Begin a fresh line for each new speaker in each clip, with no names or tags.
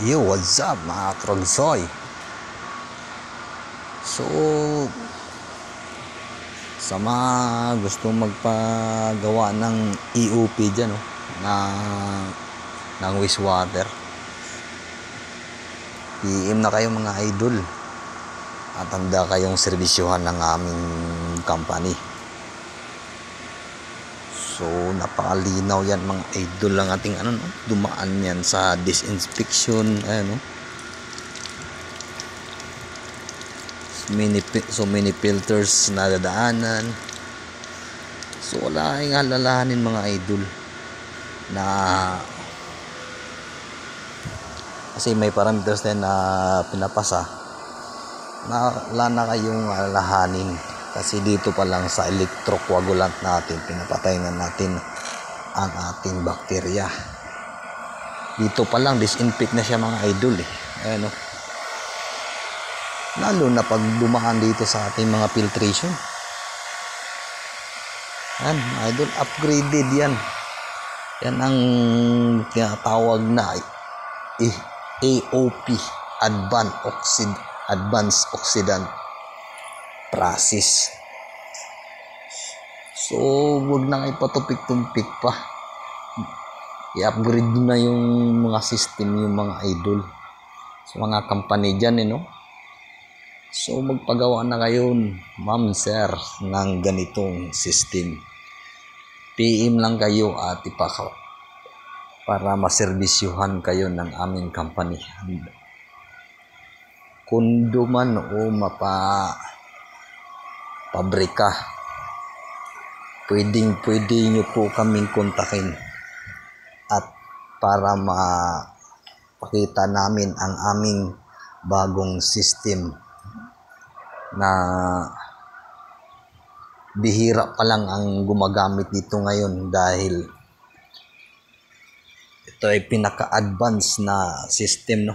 Yo, what's up mga Krogsoy? So, sa mga gusto magpagawa ng EOP dyan, ng wastewater, PM na kayo mga idol at handa kayong servisyohan ng aming company. So, napakalinaw yan mga idol lang ating dumaan yan sa disinfection, so many filters na dadaanan. So wala kayong alalahanin mga idol na kasi may parameters din na pinapasa na wala na kayong alalahanin kasi dito pa lang sa electrocoagulant natin pinapatay na natin ang ating bakterya. Dito pa lang disinfect na siya mga idol lalo na pag dumaan dito sa ating mga filtration. Yan, idol, upgraded yan. Yan ang tinatawag na AOP, Advanced Oxidant Process. So, huwag na kayo patupik-tumpik pa. I-upgrade na yung mga system, yung mga idol. So, mga company dyan, So, magpagawa na kayo, ma'am, sir, ng ganitong system. PM lang kayo at para maservisyuhan kayo ng aming company. Kundo man o pabrika, pwede nyo po kaming kontakin at para mapakita namin ang aming bagong system na bihira pa lang ang gumagamit dito ngayon dahil ito ay pinaka-advance na system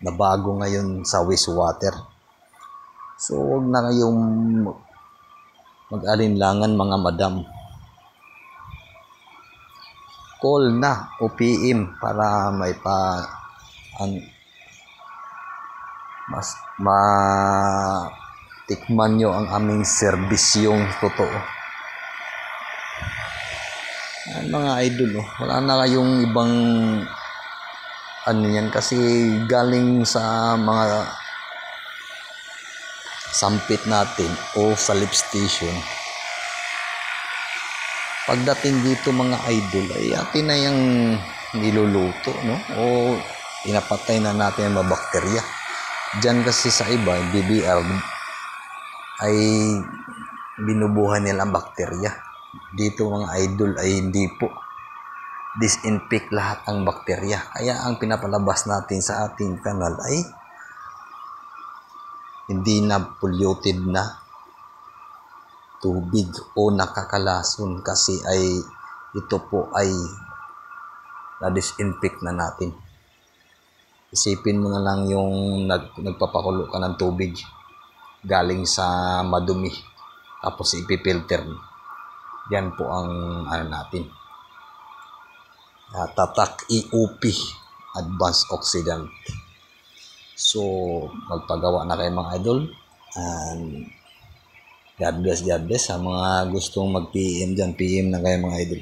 na bago ngayon sa wastewater. So huwag na kayong mag-alinlangan mga madam. Call na o PM para may tikman nyo ang aming serbisyong totoo. Mga idol, wala na kayong ibang yan kasi galing sa mga sampit natin o sa lift station. Pagdating dito mga idol ay atin na yung niluluto o pinapatay na natin ang mga bakterya. Diyan kasi sa iba, BBR ay binubuhay nila ang bakterya. Dito mga idol ay hindi po. Disinfect lahat ang bakterya. Kaya ang pinapalabas natin sa ating kanal ay hindi na polluted na tubig o nakakalason kasi ay ito po ay na-disinfect na natin. Isipin mo na lang yung nagpapakulo ka ng tubig galing sa madumi tapos ipipilter. Yan po ang natin. Tatak EOP, Advanced Oxidant. So, magpagawa na kayo mga idol. And God bless sa mga gustong mag-PM dyan. PM na kayo mga idol.